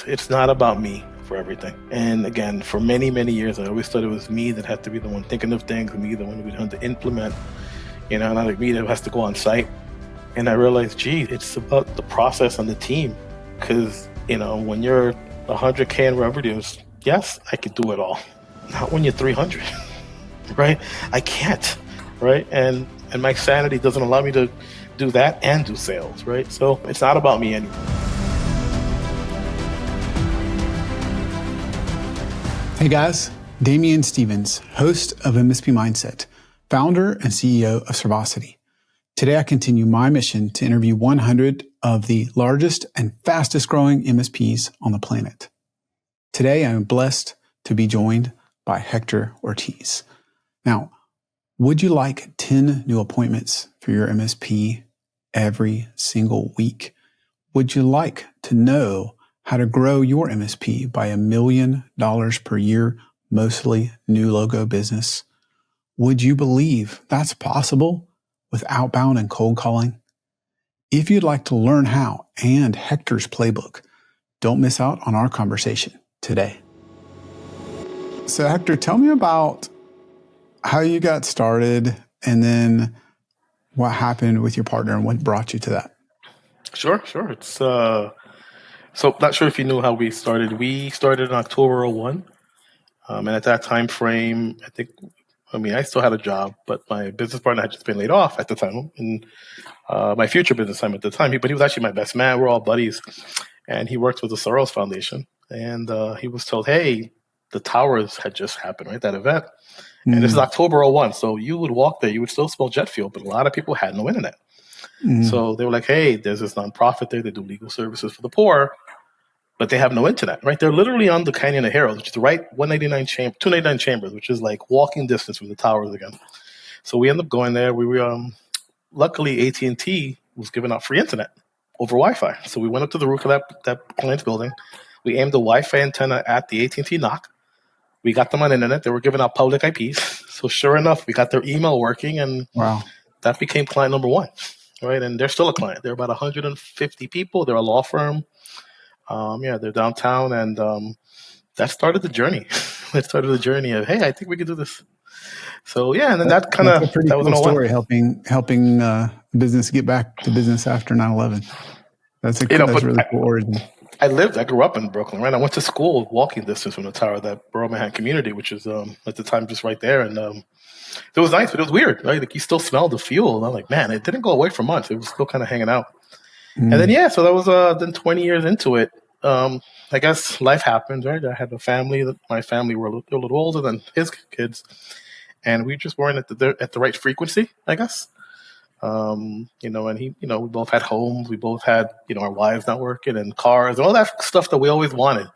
it's not about me for everything. And again, for many, many years, I always thought it was me that had to be the one thinking of things, me the one who had to implement, not like me that has to go on site. And I realized, gee, it's about the process and the team. Because, when you're 100K in revenues, yes, I could do it all. Not when you're 300, right? I can't, right? And my sanity doesn't allow me to do that and do sales, right? So it's not about me anymore. Hey guys, Damien Stevens, host of MSP Mindset, founder and CEO of Servosity. Today I continue my mission to interview 100 of the largest and fastest growing MSPs on the planet. Today I am blessed to be joined by Hector Ortiz. Now, would you like 10 new appointments for your MSP every single week? Would you like to know how to grow your MSP by $1 million per year, mostly new logo business? Would you believe that's possible with outbound and cold calling? If you'd like to learn how and Hector's playbook, don't miss out on our conversation today. So Hector, tell me about how you got started and then what happened with your partner and what brought you to that. Sure. It's so not sure if you knew how we started. We started in October 01. And at that time frame, I still had a job, but my business partner had just been laid off at the time. And my future business time at the time, but he was actually my best man. We're all buddies. And he worked with the Soros Foundation. And he was told, hey, the towers had just happened, right? That event. And this is October 01. So you would walk there, you would still smell jet fuel, but a lot of people had no internet. So they were like, hey, there's this nonprofit there. They do legal services for the poor, but they have no internet, right? They're literally on the Canyon of Heroes, which is the right 299 chambers, which is like walking distance from the towers again. So we ended up going there. We were, luckily AT&T was giving out free internet over Wi-Fi. So we went up to the roof of that client's building. We aimed the Wi-Fi antenna at the AT&T NOC. We got them on internet. They were giving out public IPs. So sure enough, we got their email working, and that became client number one, right? And they're still a client. They're about 150 people. They're a law firm. They're downtown, and that started the journey. It started the journey of, hey, I think we could do this. So and then that kind of a pretty cool story, helping business get back to business after 9/11. That's really cool origin. I grew up in Brooklyn, right? I went to school walking distance from the tower, that Borough Manhattan community, which is at the time just right there. And it was nice, but it was weird, right? Like you still smelled the fuel. And I'm like, man, it didn't go away for months. It was still kind of hanging out. And then, so that was then 20 years into it. I guess life happens, right? I had a family. My family were a little older than his kids. And we just weren't at the right frequency, I guess. And we both had homes. We both had, our wives not working and cars and all that stuff that we always wanted.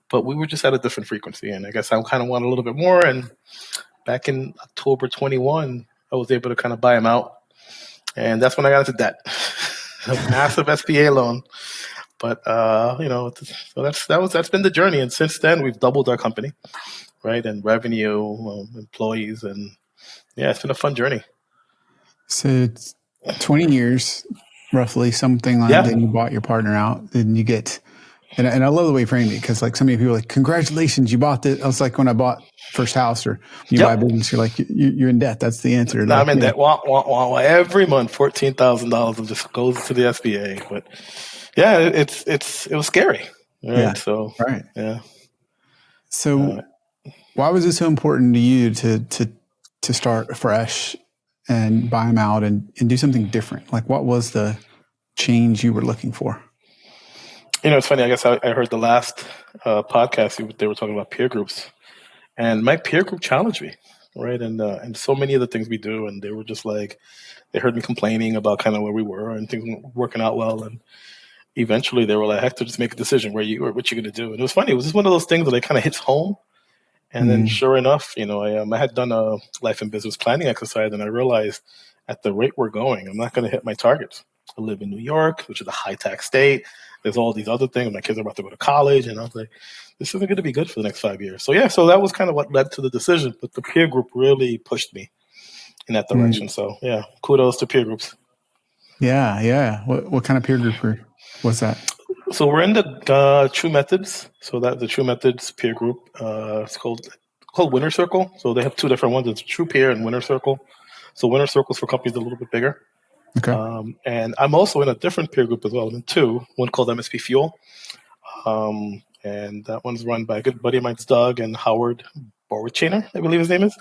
But we were just at a different frequency. And I guess I kind of wanted a little bit more. And back in October 21, I was able to kind of buy him out. And that's when I got into debt. A massive SBA loan. But, so that's been the journey. And since then, we've doubled our company, right? And revenue, employees. And it's been a fun journey. So it's 20 years, roughly, something like that. Then you bought your partner out. Then you get, and I love the way you framed it, because like so many people are like, congratulations, you bought this. I was like, when I bought first house, or you buy a business, you're like, you're in debt. That's the answer. No, I'm in debt. Every month, $14,000 just goes to the SBA. But it was scary. Right? Yeah. So, yeah. So why was it so important to you to start fresh and buy them out and do something different? Like, what was the change you were looking for? It's funny. I guess I heard the last podcast, they were talking about peer groups, and my peer group challenged me, right? And so many of the things we do, and they were just like, they heard me complaining about kind of where we were and things weren't working out well. And eventually they were like, Hector, just make a decision what you're going to do. And it was funny. It was just one of those things that kind of hits home. And then sure enough, I had done a life and business planning exercise, and I realized at the rate we're going, I'm not going to hit my targets. I live in New York, which is a high tax state. There's all these other things. My kids are about to go to college, and I was like, this isn't going to be good for the next 5 years. So that was kind of what led to the decision. But the peer group really pushed me in that direction. So kudos to peer groups. Yeah. What kind of peer group was that? So we're in the True Methods. So that the True Methods peer group. It's called Winner Circle. So they have two different ones. It's True Peer and Winner Circle. So Winner Circle's for companies a little bit bigger. Okay. And I'm also in a different peer group as well. I'm in two. One called MSP Fuel. And that one's run by a good buddy of mine, Doug and Howard Borwichainer, I believe his name is.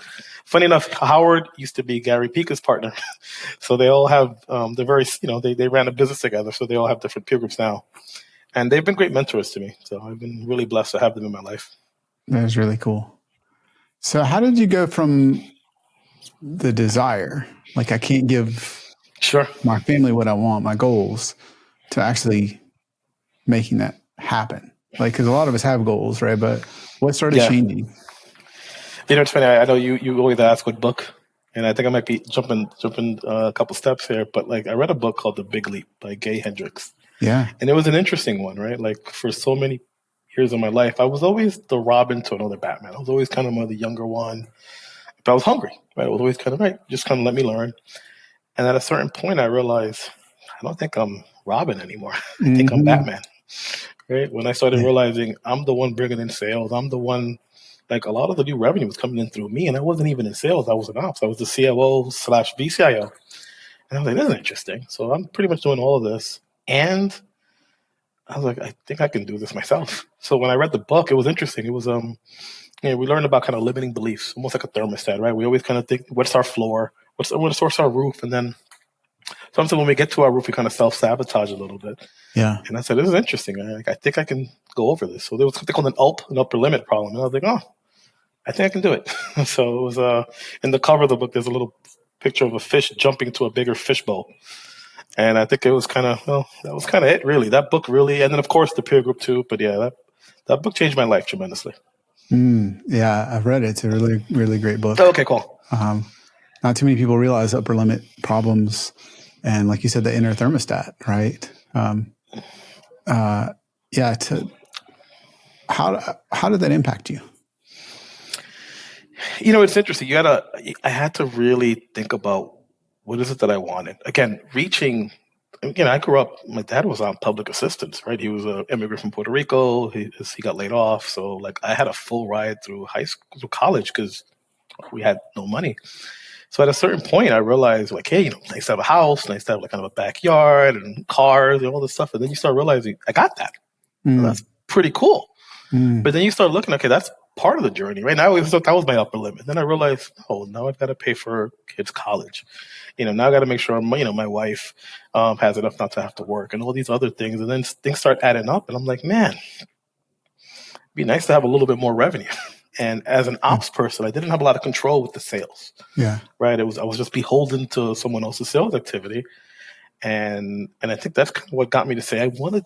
Funny enough, Howard used to be Gary Pica's partner. So they all have, they're very, they ran a business together. So they all have different peer groups now. And they've been great mentors to me. So I've been really blessed to have them in my life. That is really cool. So how did you go from the desire, like I can't give my family what I want, my goals, to actually making that happen? Like, because a lot of us have goals, right? But what started changing? It's funny. I know you always ask what book, and I think I might be jumping a couple steps here. But like, I read a book called The Big Leap by Gay Hendricks. Yeah, and it was an interesting one, right? Like for so many years of my life, I was always the Robin to another Batman. I was always kind of the younger one, but I was hungry, right? I was always kind of just kind of let me learn. And at a certain point, I realized I don't think I'm Robin anymore. I think I'm Batman. Right? When I started realizing I'm the one bringing in sales, I'm the one, like a lot of the new revenue was coming in through me, and I wasn't even in sales. I was in ops. I was the COO/VCIO. And I was like, this is interesting. So I'm pretty much doing all of this. And I was like, I think I can do this myself. So when I read the book, it was interesting. It was, we learned about kind of limiting beliefs, almost like a thermostat, right? We always kind of think, what's our floor? What's our roof? And then sometimes when we get to our roof, we kind of self-sabotage a little bit. Yeah. And I said, this is interesting. I think I can go over this. So there was something called an upper limit problem. And I was like, oh, I think I can do it. So it was in the cover of the book, there's a little picture of a fish jumping to a bigger fishbowl. And I think it was that was kind of it, really. That book really, and then of course the peer group too. But yeah, that book changed my life tremendously. Yeah, I've read it. It's a really, really great book. Okay, cool. Not too many people realize upper limit problems, and like you said, the inner thermostat, right? How did that impact you? It's interesting. I had to really think about what is it that I wanted. Again, I grew up, my dad was on public assistance, right? He was an immigrant from Puerto Rico. He got laid off. So like I had a full ride through high school, through college, because we had no money. So at a certain point, I realized like, hey, nice to have a house, nice to have like kind of a backyard and cars and all this stuff. And then you start realizing I got that. That's pretty cool. But then you start looking, okay, that's part of the journey, right? Now that was my upper limit. Then I realized, now I've got to pay for kids' college. Now I got to make sure my wife has enough not to have to work and all these other things. And then things start adding up, and I'm like, man, it'd be nice to have a little bit more revenue. And as an ops person, I didn't have a lot of control with the sales. Yeah. Right. I was just beholden to someone else's sales activity. And I think that's kind of what got me to say I want to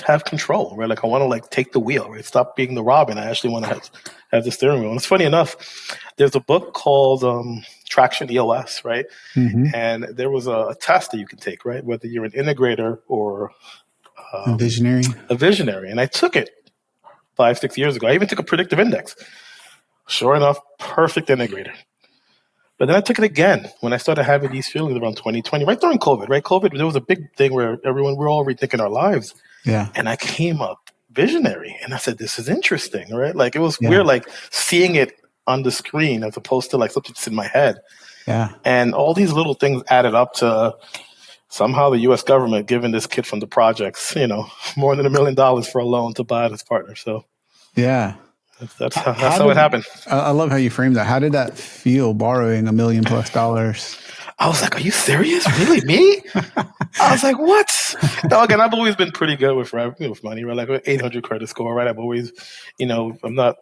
have control, right? Like I want to take the wheel, right? Stop being the Robin. I actually want to have the steering wheel. And it's funny enough, there's a book called Traction EOS, right? And there was a test that you can take, right? Whether you're an integrator or a visionary. And I took it 5-6 years ago. I even took a predictive index. Sure enough, perfect integrator. But then I took it again when I started having these feelings around 2020, right during COVID, right? COVID, there was a big thing where we're all rethinking our lives. Yeah. And I came up visionary, and I said, this is interesting, right? Like it was weird, like seeing it on the screen as opposed to like something that's in my head. Yeah. And all these little things added up to somehow the U.S. government giving this kid from the projects, more than $1 million for a loan to buy this partner. So yeah. That's how it happened. I love how you framed that. How did that feel, borrowing $1 million+? I was like, are you serious? Really? Me? I was like, what? Now, again, I've always been pretty good with money, right? Like 800 credit score, right? I've always, I'm not,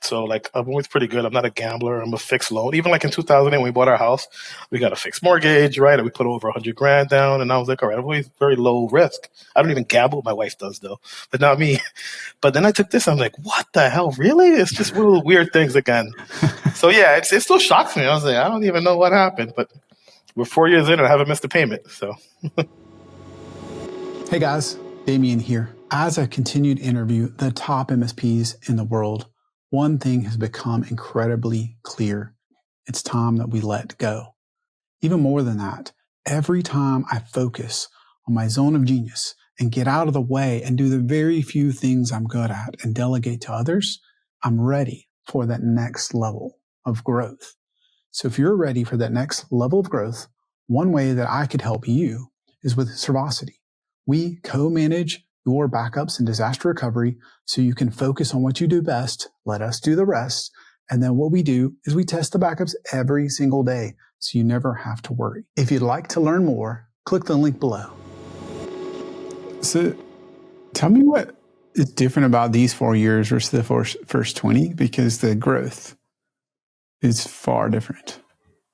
so like I'm always pretty good. I'm not a gambler. I'm a fixed loan. Even like in 2008 when we bought our house, we got a fixed mortgage, right? And we put over $100,000 down. And I was like, all right, I'm always very low risk. I don't even gamble. My wife does though, but not me. But then I took this. I'm like, what the hell? Really? It's just one of the weird things again. So yeah, it still shocks me. I was like, I don't even know what happened, but we're 4 years in and I haven't missed a payment. So, hey guys, Damien here. As I continue to interview the top MSPs in the world, one thing has become incredibly clear. It's time that we let go. Even more than that, every time I focus on my zone of genius and get out of the way and do the very few things I'm good at and delegate to others, I'm ready for that next level of growth. So if you're ready for that next level of growth, one way that I could help you is with Servosity. We co-manage your backups and disaster recovery so you can focus on what you do best, let us do the rest, and then what we do is we test the backups every single day so you never have to worry. If you'd like to learn more, click the link below. So tell me what is different about these 4 years versus the first 20, because the growth is far different.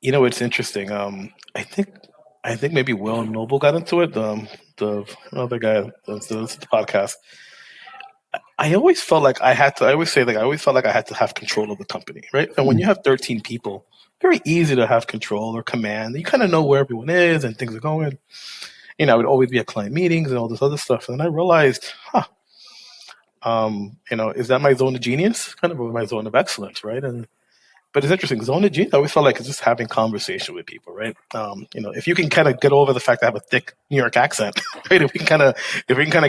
It's interesting. I think maybe Will Noble got into it. The other guy that does the podcast. I always felt like I had to. I always say, like, I always felt like I had to have control of the company, right? And when you have 13 people, very easy to have control or command. You kind of know where everyone is and things are going. I would always be at client meetings and all this other stuff. And then I realized, is that my zone of genius? Kind of my zone of excellence, right? But it's interesting. Zone of genius, I always felt like it's just having conversation with people, right? If you can kind of get over the fact that I have a thick New York accent, right? If we can kind of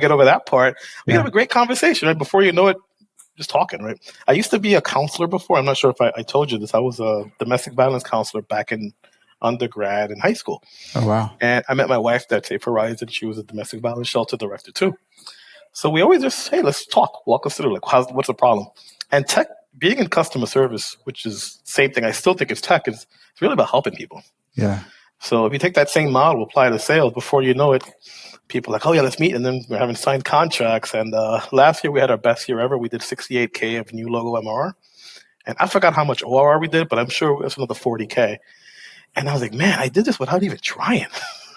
get over that part, we can have a great conversation, right? Before you know it, just talking, right? I used to be a counselor before. I'm not sure if I told you this. I was a domestic violence counselor back in undergrad and high school. Oh, wow. And I met my wife that's a Verizon. She was a domestic violence shelter director too. So we always just, hey, let's talk, walk us through, like, what's the problem? And tech, being in customer service, which is the same thing, I still think it's tech, it's really about helping people. Yeah. So if you take that same model, apply it to sales, before you know it, people are like, oh yeah, let's meet. And then we're having signed contracts. And last year we had our best year ever. We did 68K of new logo MRR. And I forgot how much ORR we did, but I'm sure it was another 40K. And I was like, man, I did this without even trying.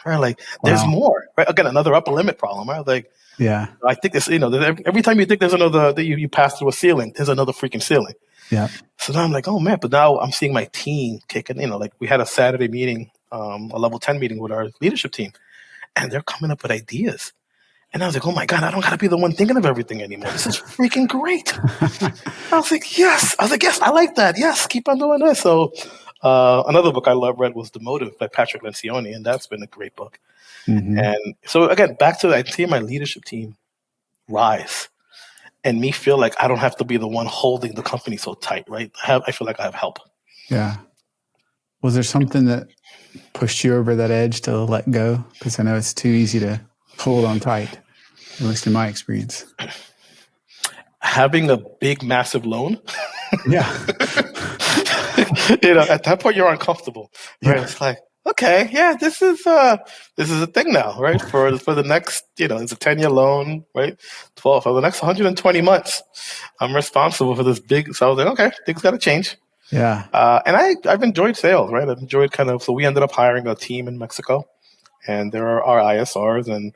Right? Like, there's more. Right? Again, another upper limit problem. Right? Like, yeah, I think this, every time you think there's another, that you pass through a ceiling, there's another freaking ceiling. Yeah. So now I'm like, oh man, but now I'm seeing my team kicking, like we had a Saturday meeting, a level 10 meeting with our leadership team, and they're coming up with ideas. And I was like, oh my God, I don't got to be the one thinking of everything anymore. This is freaking great. I was like, yes, I like that. Yes, keep on doing this. So another book I read was The Motive by Patrick Lencioni, and that's been a great book. Mm-hmm. And so again, back to, I see my leadership team rise and me feel like I don't have to be the one holding the company so tight, right? I feel like I have help. Yeah. Was there something that pushed you over that edge to let go? Because I know it's too easy to hold on tight, at least in my experience. Having a big, massive loan. Yeah. At that point you're uncomfortable, right? Yeah. It's like, okay, yeah, this is a thing now, right? For the next, it's a 10-year loan, right? 12 for the next 120 months. I'm responsible for this big. So I was like, okay, things got to change. Yeah. And I've enjoyed sales, right? I've enjoyed so we ended up hiring a team in Mexico, and there are our ISRs, and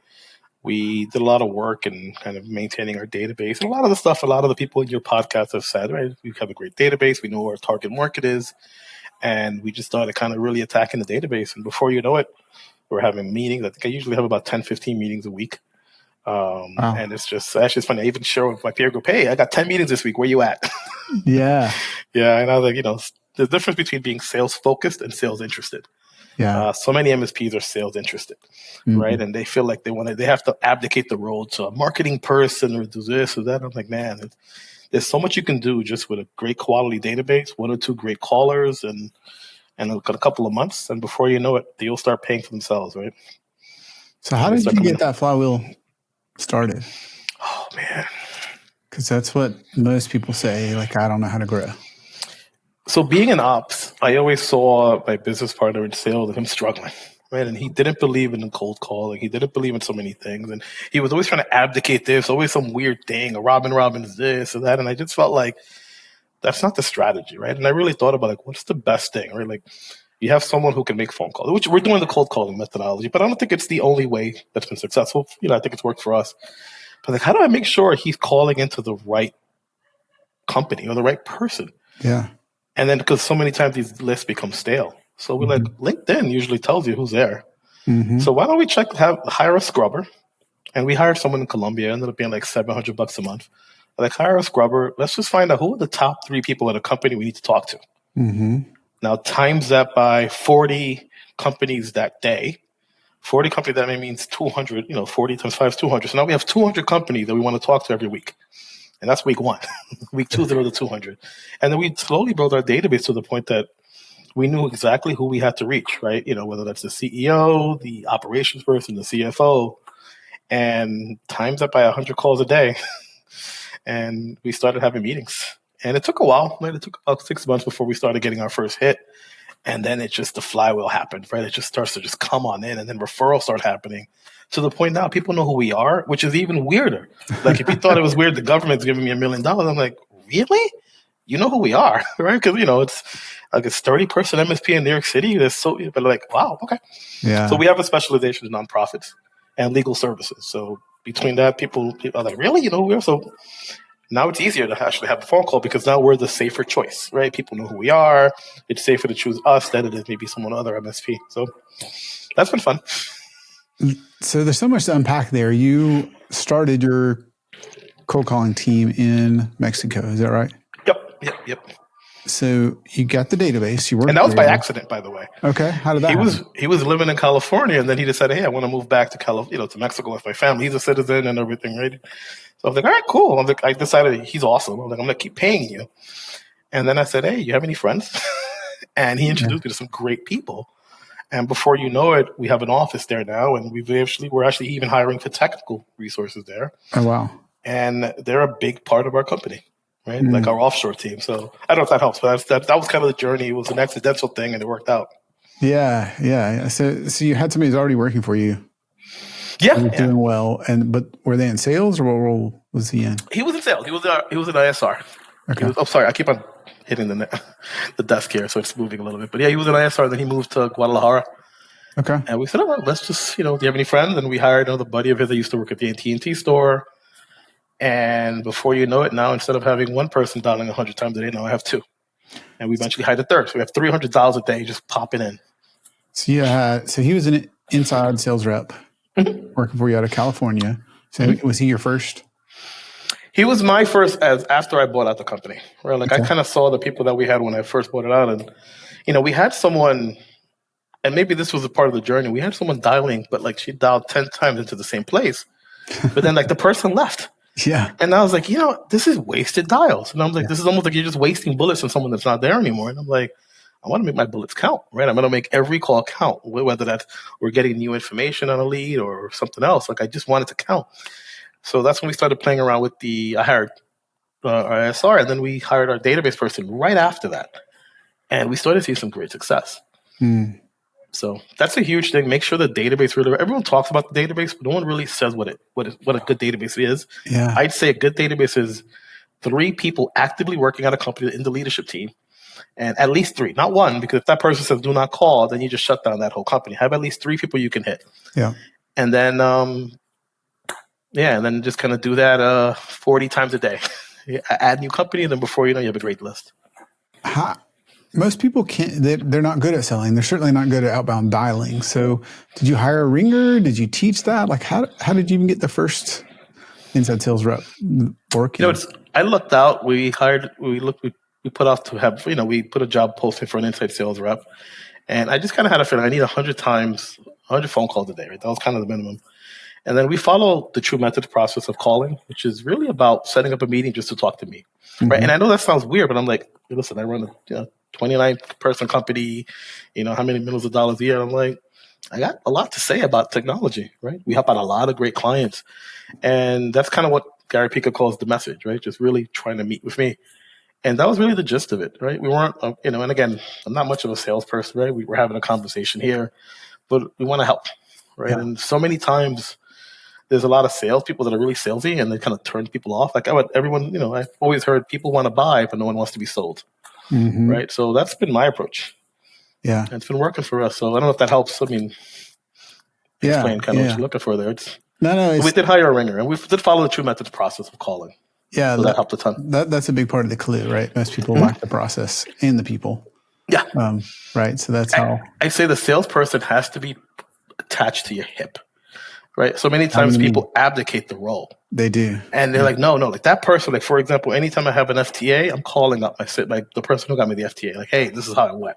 we did a lot of work in kind of maintaining our database. And a lot of the stuff, a lot of the people in your podcast have said, right? We have a great database. We know where our target market is. And we just started kind of really attacking the database. And before you know it, we're having meetings. I think I usually have about 10, 15 meetings a week. Wow. And it's actually funny. I even share with my peer group, hey, I got 10 meetings this week. Where you at? Yeah. Yeah. And I was like, the difference between being sales focused and sales interested. Yeah. So many MSPs are sales interested, right? And they feel like they have to abdicate the role to a marketing person or do this or that. I'm like, man, there's so much you can do just with a great quality database, one or two great callers, and a couple of months, and before you know it, they'll start paying for themselves, right? So how did you get that flywheel started? Oh man, because that's what most people say. Like, I don't know how to grow. So being in ops, I always saw my business partner in sales and him struggling, right? And he didn't believe in cold calling. He didn't believe in so many things. And he was always trying to abdicate this, always some weird thing, or Robin's this or that. And I just felt like that's not the strategy, right? And I really thought about, like, what's the best thing, right? Like, you have someone who can make phone calls, which we're doing the cold calling methodology, but I don't think it's the only way that's been successful. I think it's worked for us. But like, how do I make sure he's calling into the right company or the right person? Yeah. And then, because so many times these lists become stale. So we're like, LinkedIn usually tells you who's there. So why don't we hire a scrubber? And we hired someone in Colombia. It ended up being like $700 a month. Like, hire a scrubber. Let's just find out who are the top 3 people at a company we need to talk to. Now, times that by 40 companies that day. 40 companies, that means 200, 40 times 5 is 200. So now we have 200 companies that we want to talk to every week. And that's week 1. Week 2 is another 200. And then we slowly built our database to the point that we knew exactly who we had to reach, right? Whether that's the CEO, the operations person, the CFO, and times that by 100 calls a day. And we started having meetings. And it took a while. Right? It took about 6 months before we started getting our first hit. And then the flywheel happened, right? It just starts to just come on in, and then referrals start happening to the point now people know who we are, which is even weirder. Like if you thought it was weird, the government's giving me $1 million. I'm like, really? You know who we are, right? Because it's 30-person MSP in New York City. But like, wow, okay. Yeah. So we have a specialization in nonprofits and legal services. So between that, people are like, really? You know who we are? So now it's easier to actually have the phone call because now we're the safer choice, right? People know who we are. It's safer to choose us than it is maybe someone other MSP. So that's been fun. So there's so much to unpack there. You started your cold calling team in Mexico. Is that right? Yep. So you got the database. You worked, and that was by accident, by the way. Okay, how did that happen? He was living in California, and then he decided, hey, I want to move back to to Mexico with my family. He's a citizen and everything, right? So I was like, all right, cool. I decided he's awesome. I was like, I'm gonna keep paying you. And then I said, hey, you have any friends? And he introduced me to some great people. And before you know it, we have an office there now, and we're actually even hiring for technical resources there. Oh wow! And they're a big part of our company. Right, like our offshore team. So I don't know if that helps, but that was kind of the journey. It was an accidental thing, and it worked out. Yeah. So you had somebody who's already working for you. Yeah, doing well. But were they in sales, or what role was he in? He was in sales. He was an ISR. Okay. Sorry, I keep on hitting the desk here, so it's moving a little bit. But yeah, he was an ISR. Then he moved to Guadalajara. Okay. And we said, oh, well, let's just do you have any friends? And we hired another buddy of his that used to work at the AT&T store. And before you know it, now instead of having one person dialing 100 times a day, now I have 2. And we eventually hired a third. So we have 300 dials a day just popping in. So he was an inside sales rep working for you out of California. So was he your first? He was my first after I bought out the company. Right? Like I kind of saw the people that we had when I first bought it out. And, we had someone, and maybe this was a part of the journey. We had someone dialing, but like she dialed 10 times into the same place. But then like the person left. Yeah. And I was like, this is wasted dials. And I was like, this is almost like you're just wasting bullets on someone that's not there anymore. And I'm like, I want to make my bullets count, right? I'm going to make every call count, whether that's we're getting new information on a lead or something else. Like I just want it to count. So that's when we started playing around with I hired our SR, and then we hired our database person right after that. And we started seeing some great success. So that's a huge thing. Make sure the database everyone talks about the database, but no one really says what a good database is. Yeah. I'd say a good database is 3 people actively working at a company in the leadership team, and at least 3, not 1, because if that person says do not call, then you just shut down that whole company. Have at least 3 people you can hit. Yeah. And then, and then just kind of do that 40 times a day. Add new company, and then before you know, you have a great list. Most people can't, they're not good at selling. They're certainly not good at outbound dialing. So did you hire a ringer? Did you teach that? Like how did you even get the first inside sales rep working? I looked out, we put off to have, we put a job posting for an inside sales rep. And I just kind of had a feeling I need 100 phone calls a day, right? That was kind of the minimum. And then we follow the true methods process of calling, which is really about setting up a meeting just to talk to me. Right. And I know that sounds weird, but I'm like, listen, I run a 29-person company, how many millions of dollars a year? I'm like, I got a lot to say about technology, right? We help out a lot of great clients. And that's kind of what Gary Pica calls the message, right? Just really trying to meet with me. And that was really the gist of it, right? We weren't, and again, I'm not much of a salesperson, right? We were having a conversation here, but we want to help, right? Yeah. And so many times there's a lot of salespeople that are really salesy and they kind of turn people off. Like everyone, I've always heard people want to buy, but no one wants to be sold. Right. So that's been my approach. Yeah. And it's been working for us. So I don't know if that helps. I mean, explain kind of what you're looking for there. We did hire a ringer, and we did follow the true methods process of calling. Yeah. So that helped a ton. That's a big part of the clue, right? Most people lack the process and the people. Yeah. Right. So that's how I say the salesperson has to be attached to your hip. Right. So many times people abdicate the role. They do. And they're like, no, like that person, like, for example, anytime I have an FTA, I'm calling up the person who got me the FTA. Like, hey, this is how it went.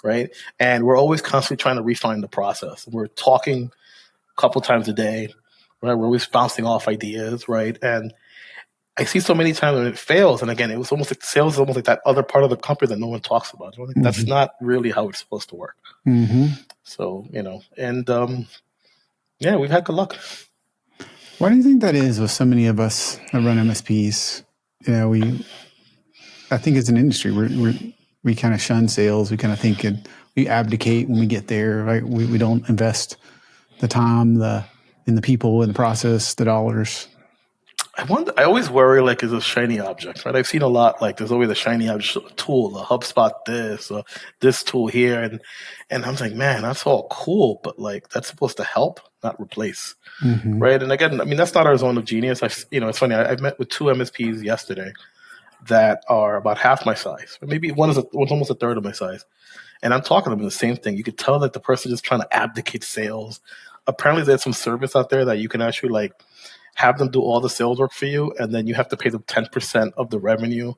right? And we're always constantly trying to refine the process. We're talking a couple times a day, right? We're always bouncing off ideas, right? And I see so many times when it fails, and again, it was almost like sales is almost like that other part of the company that no one talks about. Like, that's not really how it's supposed to work. So, and yeah, we've had good luck. Why do you think that is with so many of us that run MSPs? I think as an industry, we kind of shun sales. We kind of think we abdicate when we get there, right? We don't invest the time, in the people, in the process, the dollars. I always worry, like, is a shiny object, right? I've seen a lot, like, there's always a shiny object tool, a HubSpot this, or this tool here. And I'm like, man, that's all cool, but like, that's supposed to help, not replace. Right. And again, I mean, that's not our zone of genius. It's funny. I've met with 2 MSPs yesterday that are about half my size. Maybe one's almost a third of my size. And I'm talking to them the same thing. You could tell that the person is just trying to abdicate sales. Apparently there's some service out there that you can actually like have them do all the sales work for you, and then you have to pay them 10% of the revenue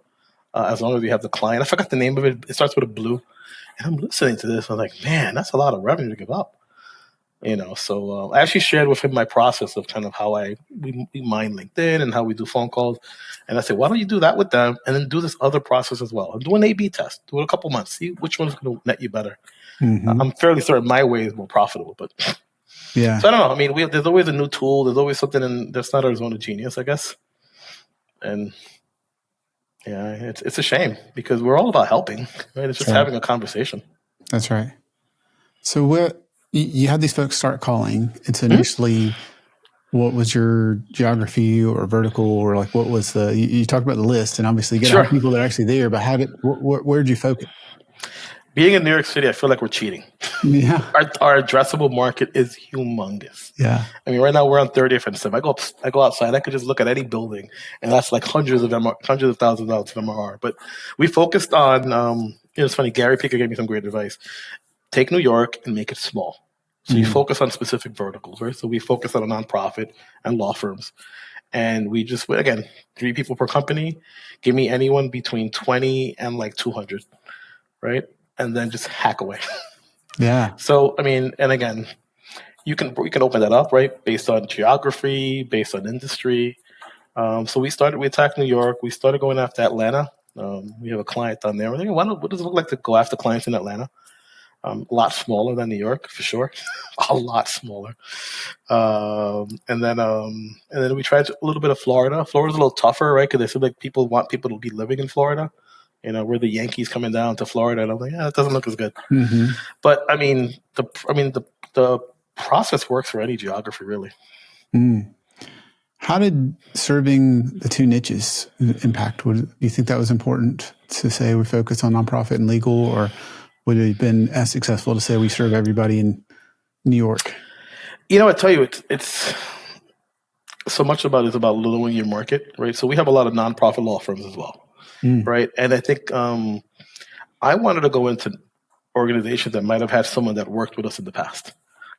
as long as you have the client. I forgot the name of it. It starts with a blue. And I'm listening to this. I'm like, man, that's a lot of revenue to give up. So I actually shared with him my process of kind of how we mine LinkedIn and how we do phone calls. And I said, why don't you do that with them and then do this other process as well? And do an A/B test. Do it a couple months. See which one's going to net you better. I'm fairly certain my way is more profitable, but yeah. So I don't know. I mean, there's always a new tool. There's always something that's not our zone of genius, I guess. And yeah, it's a shame because we're all about helping, right? It's just having a conversation. That's right. So what you had these folks start calling. And so initially, what was your geography or vertical, or like what was you talked about the list, and obviously you get people that are actually there, but where did you focus? Being in New York City, I feel like we're cheating. Yeah. Our addressable market is humongous. Yeah. I mean, right now we're on 30th and stuff. I go outside, I could just look at any building, and that's like hundreds of thousands of dollars of MRR. But we focused on, it's funny, Gary Picker gave me some great advice. Take New York and make it small. So you focus on specific verticals, right? So we focus on a nonprofit and law firms. And we just, again, 3 people per company. Give me anyone between 20 and like 200, right? And then just hack away. Yeah. So, I mean, and again, you can open that up, right? Based on geography, based on industry. So we attacked New York. We started going after Atlanta. We have a client down there. We're thinking, what does it look like to go after clients in Atlanta? A lot smaller than New York, for sure. A lot smaller. And then we tried a little bit of Florida. Florida's a little tougher, right? Because they said like people want people to be living in Florida. We're the Yankees coming down to Florida, and I'm like, yeah, it doesn't look as good. But I mean, the process works for any geography, really. How did serving the 2 niches impact? Do you think that was important to say we focus on nonprofit and legal, or would it have been as successful to say we serve everybody in New York? I tell you, it's so much about it's about lowering your market, right? So we have a lot of nonprofit law firms as well, right? And I think I wanted to go into organizations that might have had someone that worked with us in the past.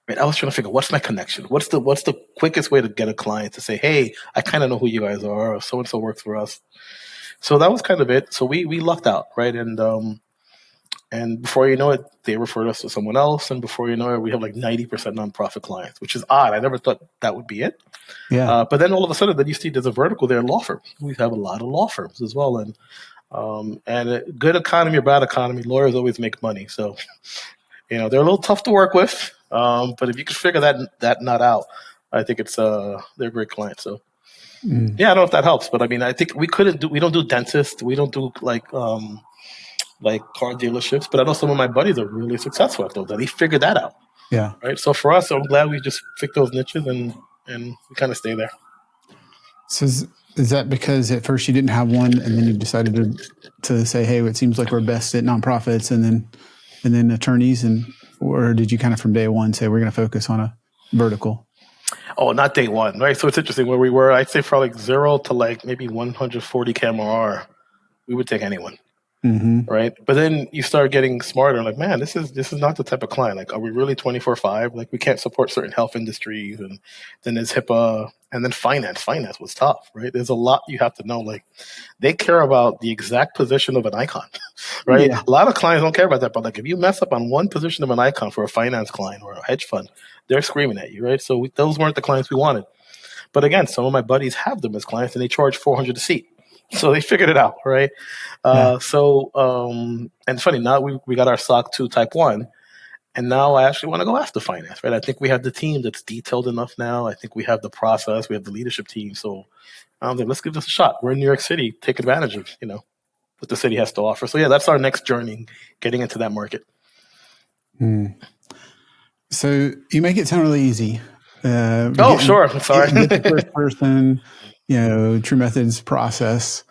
Right? I was trying to figure, what's my connection? What's the quickest way to get a client to say, hey, I kind of know who you guys are, or so and so works for us. So that was kind of it. So we lucked out, right? And before you know it, they referred us to someone else. And before you know it, we have like 90% nonprofit clients, which is odd. I never thought that would be it. Yeah. But then all of a sudden, then you see there's a vertical there in law firms. We have a lot of law firms as well. And a good economy or bad economy, lawyers always make money. So, they're a little tough to work with. But if you could figure that nut out, I think they're great clients. So, yeah, I don't know if that helps. But I mean, I think we don't do dentists. We don't do like car dealerships, but I know some of my buddies are really successful at those, and he figured that out. Yeah. Right. So for us, I'm glad we just picked those niches and we kind of stay there. So is that because at first you didn't have one, and then you decided to say, hey, it seems like we're best at nonprofits and then attorneys, or did you kind of from day one say we're going to focus on a vertical? Oh, not day one, right? So it's interesting where we were. I'd say from like 0 to like maybe 140 MRR, we would take anyone. Right. But then you start getting smarter. Like, man, this is not the type of client. Like, are we really 24/5? Like, we can't support certain health industries. And then there's HIPAA, and then finance. Finance was tough, right? There's a lot you have to know. Like, they care about the exact position of an icon, right? Yeah. A lot of clients don't care about that, but like if you mess up on one position of an icon for a finance client or a hedge fund, they're screaming at you, right? So those weren't the clients we wanted. But again, some of my buddies have them as clients, and they charge $400 a seat. So they figured it out, right? Yeah. And it's funny, now we got our SOC 2 Type 1, and now I actually want to go after finance, right? I think we have the team that's detailed enough now. I think we have the process, we have the leadership team. So I was like, let's give this a shot. We're in New York City, take advantage of, what the city has to offer. So yeah, that's our next journey, getting into that market. So you make it sound really easy. Sure. I'm sorry. Get the first person, True Methods process,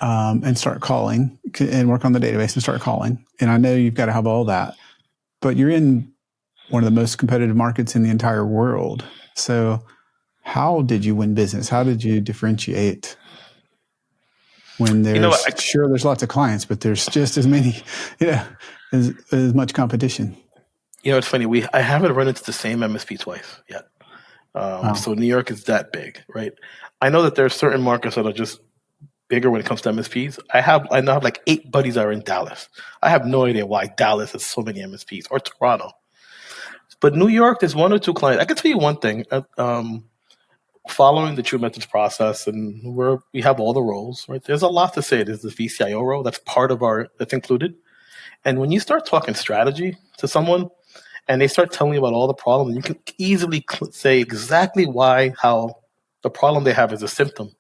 and start calling and work on the database and start calling. And I know you've got to have all that, but you're in one of the most competitive markets in the entire world. So how did you win business? How did you differentiate when there's there's lots of clients, but there's just as many, as much competition? It's funny. I haven't run into the same MSP twice yet. So New York is that big, right? I know that there are certain markets that are just bigger when it comes to MSPs. I now have like 8 buddies that are in Dallas. I have no idea why Dallas has so many MSPs, or Toronto. But New York, there's 1 or 2 clients. I can tell you one thing. Following the True Methods process, and we have all the roles, right? There's a lot to say. There's the VCIO role that's that's included. And when you start talking strategy to someone, and they start telling you about all the problems, you can easily say exactly how the problem they have is a symptom.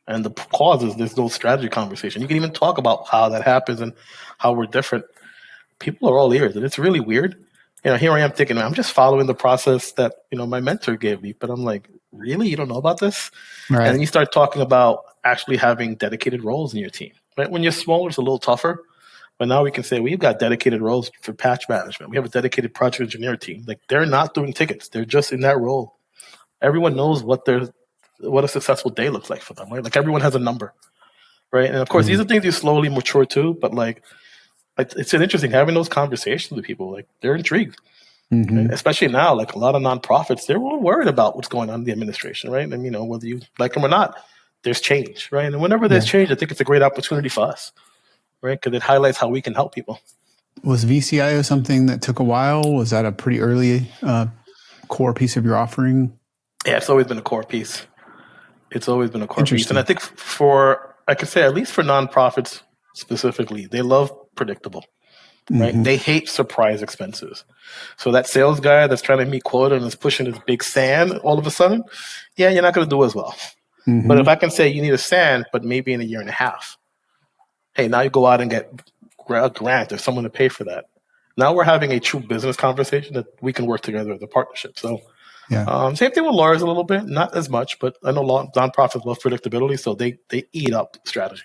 And the cause is there's no strategy conversation. You can even talk about how that happens and how we're different. People are all ears, and it's really weird. Here I am thinking, I'm just following the process that, my mentor gave me. But I'm like, really? You don't know about this? Right. And then you start talking about actually having dedicated roles in your team. Right? When you're smaller, it's a little tougher. But now we can say we've got dedicated roles for patch management. We have a dedicated project engineer team. Like, they're not doing tickets. They're just in that role. Everyone knows what a successful day looks like for them, right? Like, everyone has a number, right? And of course, these are things you slowly mature to. But like it's interesting having those conversations with people. Like, they're intrigued, right? Especially now. Like, a lot of nonprofits, they're all worried about what's going on in the administration, right? And whether you like them or not, there's change, right? And whenever there's change, I think it's a great opportunity for us. Right, because it highlights how we can help people. Was VCIO something that took a while? Was that a pretty early core piece of your offering? Yeah, it's always been a core piece. It's always been a core piece. And I think I could say at least for nonprofits specifically, they love predictable, right? They hate surprise expenses. So that sales guy that's trying to meet quota and is pushing his big SAN all of a sudden, yeah, you're not going to do as well. But if I can say you need a SAN, but maybe in a year and a half, hey, now you go out and get a grant or someone to pay for that. Now we're having a true business conversation that we can work together as a partnership. So same thing with lawyers a little bit, not as much, but I know nonprofits love predictability, so they eat up strategy.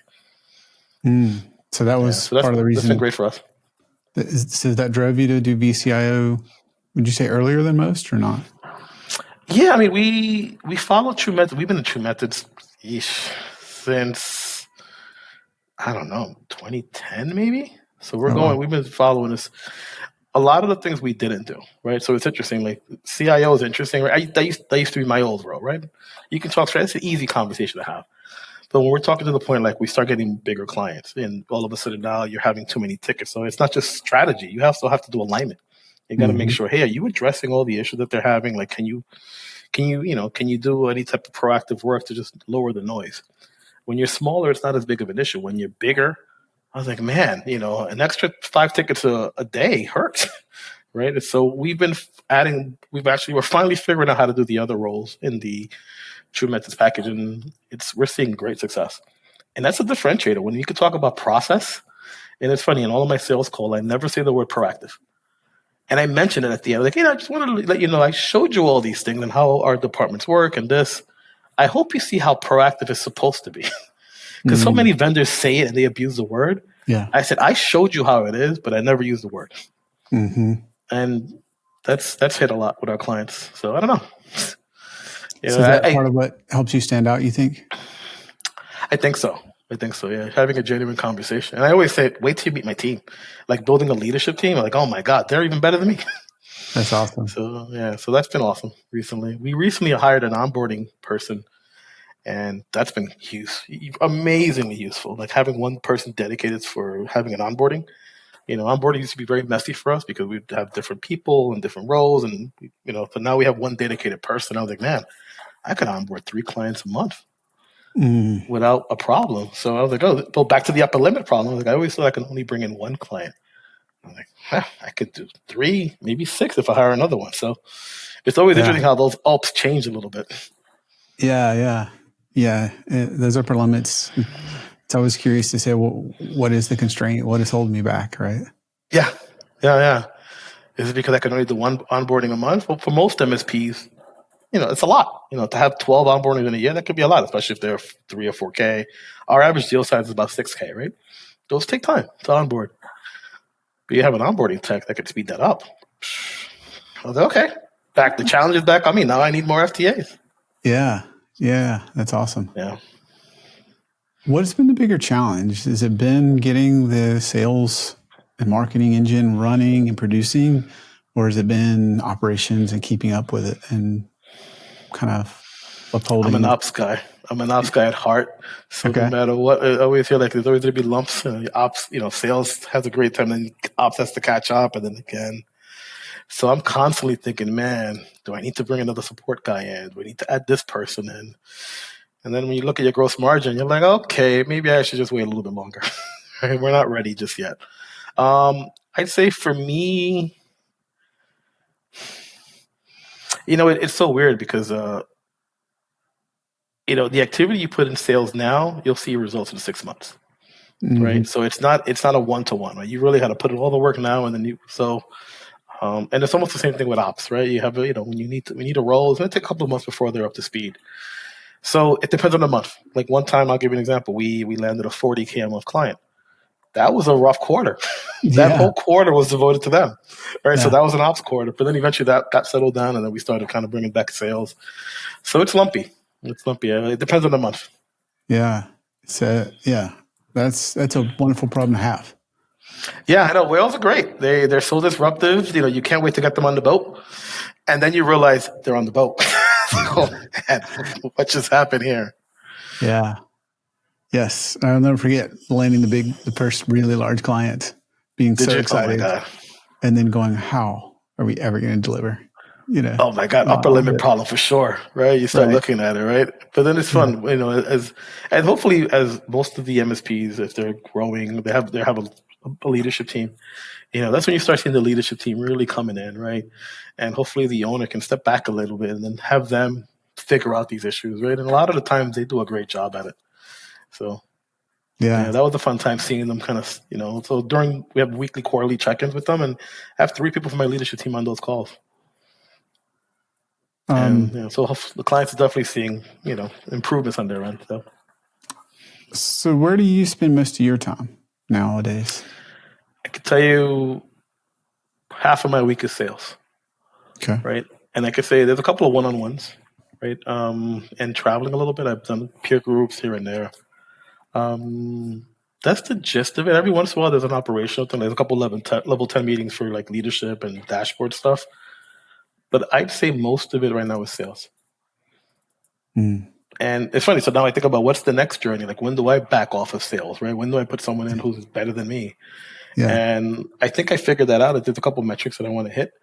So that was part of the reason. That's been great for us. So that drove you to do VCIO, would you say earlier than most or not? Yeah, I mean, we follow True Methods. We've been in True Methods since, I don't know, 2010 maybe. So we've been following this. A lot of the things we didn't do, right? So it's interesting. Like, CIO is interesting, right? That used to be my old role, right? You can talk straight. It's an easy conversation to have. But when we're talking to the point, like, we start getting bigger clients, and all of a sudden now you're having too many tickets. So it's not just strategy. You also have to do alignment. You got to make sure, hey, are you addressing all the issues that they're having? Like, can you do any type of proactive work to just lower the noise? When you're smaller, it's not as big of an issue. When you're bigger, I was like, man, an extra 5 tickets a day hurts, right? And so we're finally figuring out how to do the other roles in the True Methods package, and we're seeing great success. And that's a differentiator. When you can talk about process, and it's funny, in all of my sales call, I never say the word proactive. And I mentioned it at the end, like, I just wanted to let you know, I showed you all these things and how our departments work and this. I hope you see how proactive it's supposed to be. Because so many vendors say it and they abuse the word. Yeah. I said, I showed you how it is, but I never used the word. And that's hit a lot with our clients. So I don't know. So is that part of what helps you stand out, you think? I think so. Yeah. Having a genuine conversation. And I always say, wait till you meet my team. Like, building a leadership team, I'm like, oh my God, they're even better than me. That's awesome. So that's been awesome recently. We recently hired an onboarding person. And that's been amazingly useful. Like having one person dedicated for having an onboarding. Onboarding used to be very messy for us because we'd have different people and different roles. And, so now we have one dedicated person. I was like, man, I could onboard 3 clients a month without a problem. So I was like, go back to the upper limit problem. I was like, I always thought I could only bring in 1 client. I'm like, I could do 3, maybe 6 if I hire another one. So it's always interesting how those UPs change a little bit. Yeah. Those upper limits. It's always curious to say, well, what is the constraint? What is holding me back, right? Yeah. Is it because I can only do 1 onboarding a month? Well, for most MSPs, it's a lot. To have 12 onboardings in a year, that could be a lot, especially if they're 3 or 4K. Our average deal size is about 6K, right? Those take time to onboard. But you have an onboarding tech that could speed that up. I was like, okay, the challenge is back on me. Now I need more FTAs. Yeah, that's awesome. Yeah. What has been the bigger challenge? Has it been getting the sales and marketing engine running and producing, or has it been operations and keeping up with it and kind of upholding? I'm an ops guy. At heart. So no matter what, I always feel like there's always going to be lumps. Ops, sales has a great time, then ops has to catch up, and then again. So I'm constantly thinking, man, do I need to bring another support guy in? Do I need to add this person in? And then when you look at your gross margin, you're like, okay, maybe I should just wait a little bit longer. We're not ready just yet. I'd say for me, it's so weird because, the activity you put in sales now, you'll see results in 6 months, right? So it's not a one-to-one, right? You really had to put in all the work now, and then and it's almost the same thing with ops, right? You have, when you need a role, it's going to take a couple of months before they're up to speed. So it depends on the month. Like one time, I'll give you an example. We landed a 40K a month client. That was a rough quarter. That whole quarter was devoted to them, right? So that was an ops quarter. But then eventually that got settled down, and then we started kind of bringing back sales. So it's lumpy. It depends on the month. Yeah. So that's a wonderful problem to have. Yeah, I know. Whales are great. They're so disruptive. You can't wait to get them on the boat, and then you realize they're on the boat. Oh, man, what just happened here? Yeah. Yes, I'll never forget landing the first really large client, being so excited, and then going, "How are we ever going to deliver?" Oh my God, upper limit problem for sure, right? You start looking at it, right? But then it's fun, and hopefully as most of the MSPs, if they're growing, they have a leadership team. That's when you start seeing the leadership team really coming in, right? And hopefully the owner can step back a little bit and then have them figure out these issues, right? And a lot of the times they do a great job at it. So that was a fun time seeing them kind of, so we have weekly, quarterly check-ins with them, and I have 3 people from my leadership team on those calls. And so the clients are definitely seeing, improvements on their end. So where do you spend most of your time nowadays? I can tell you half of my week is sales. Okay. Right. And I could say there's a couple of one-on-ones, right? And traveling a little bit. I've done peer groups here and there. That's the gist of it. Every once in a while, there's an operational thing. There's a couple level 10 meetings for like leadership and dashboard stuff. But I'd say most of it right now is sales. And it's funny. So now I think about what's the next journey? Like, when do I back off of sales, right? When do I put someone in who's better than me? Yeah. And I think I figured that out. There's a couple metrics that I want to hit.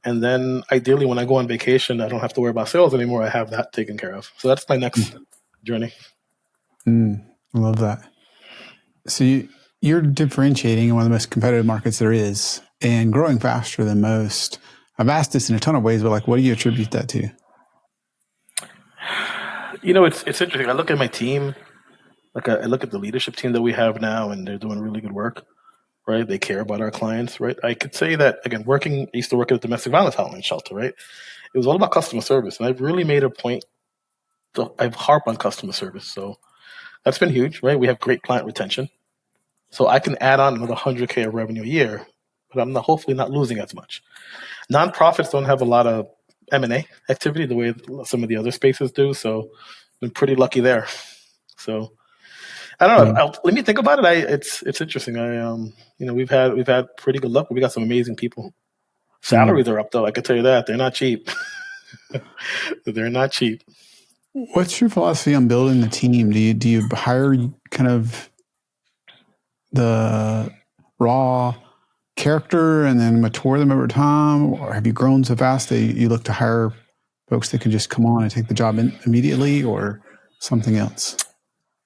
And then ideally, when I go on vacation, I don't have to worry about sales anymore. I have that taken care of. So that's my next journey. I love that. So you're differentiating in one of the most competitive markets there is and growing faster than most. I've asked this in a ton of ways, but like, what do you attribute that to? It's interesting. I look at my team, I look at the leadership team that we have now, and they're doing really good work, right? They care about our clients, right? I could say that, again, I used to work at a domestic violence hotline shelter, right? It was all about customer service, and I've really made a point I've harped on customer service. So that's been huge, right? We have great client retention. So I can add on another 100K of revenue a year, but I'm hopefully not losing as much. Nonprofits don't have a lot of M&A activity the way some of the other spaces do. So I've been pretty lucky there. So I don't know. Let me think about it. It's interesting. We've had pretty good luck. We got some amazing people. Salaries are up though. I can tell you that they're not cheap. They're not cheap. What's your philosophy on building the team? Do you hire kind of the raw character and then mature them over time, or have you grown so fast that you look to hire folks that can just come on and take the job immediately, or something else?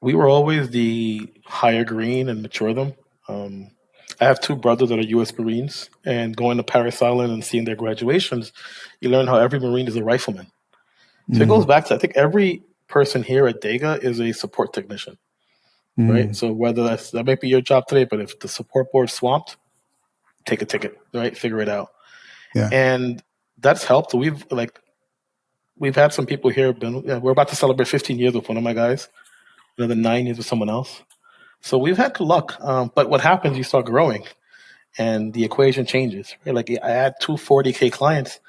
We were always the higher green and mature them. I have two brothers that are U.S. Marines, and going to Paris Island and seeing their graduations, you learn how every Marine is a rifleman. So it goes back to, I think every person here at Dega is a support technician, right? So whether that might be your job today, but if the support board's swamped, take a ticket, right? Figure it out. Yeah. And that's helped. We've had some people here. We're about to celebrate 15 years with one of my guys, another 9 years with someone else. So we've had good luck. But what happens, you start growing and the equation changes. Right? Like I had two 40K clients.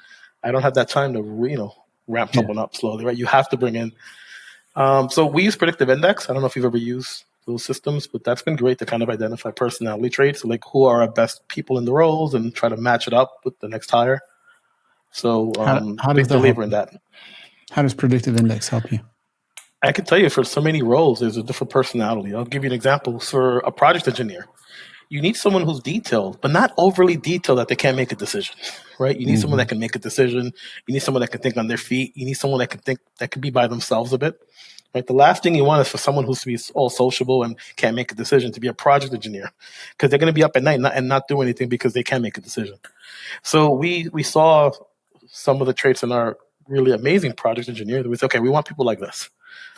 I don't have that time to, ramp someone up slowly, right? You have to bring in. So we use predictive index. I don't know if you've ever used those systems, but that's been great to kind of identify personality traits. So like who are our best people in the roles and try to match it up with the next hire. So How does big that believer help in that. How does predictive index help you? I can tell you for so many roles, there's a different personality. I'll give you an example. For a project engineer, you need someone who's detailed, but not overly detailed that they can't make a decision, right? You need someone that can make a decision. You need someone that can think on their feet. You need someone that can think, that can be by themselves a bit, right? The last thing you want is for someone who's to be all sociable and can't make a decision to be a project engineer, because they're going to be up at night and not do anything because they can't make a decision. So we saw some of the traits in our really amazing project engineers. We said, okay, we want people like this.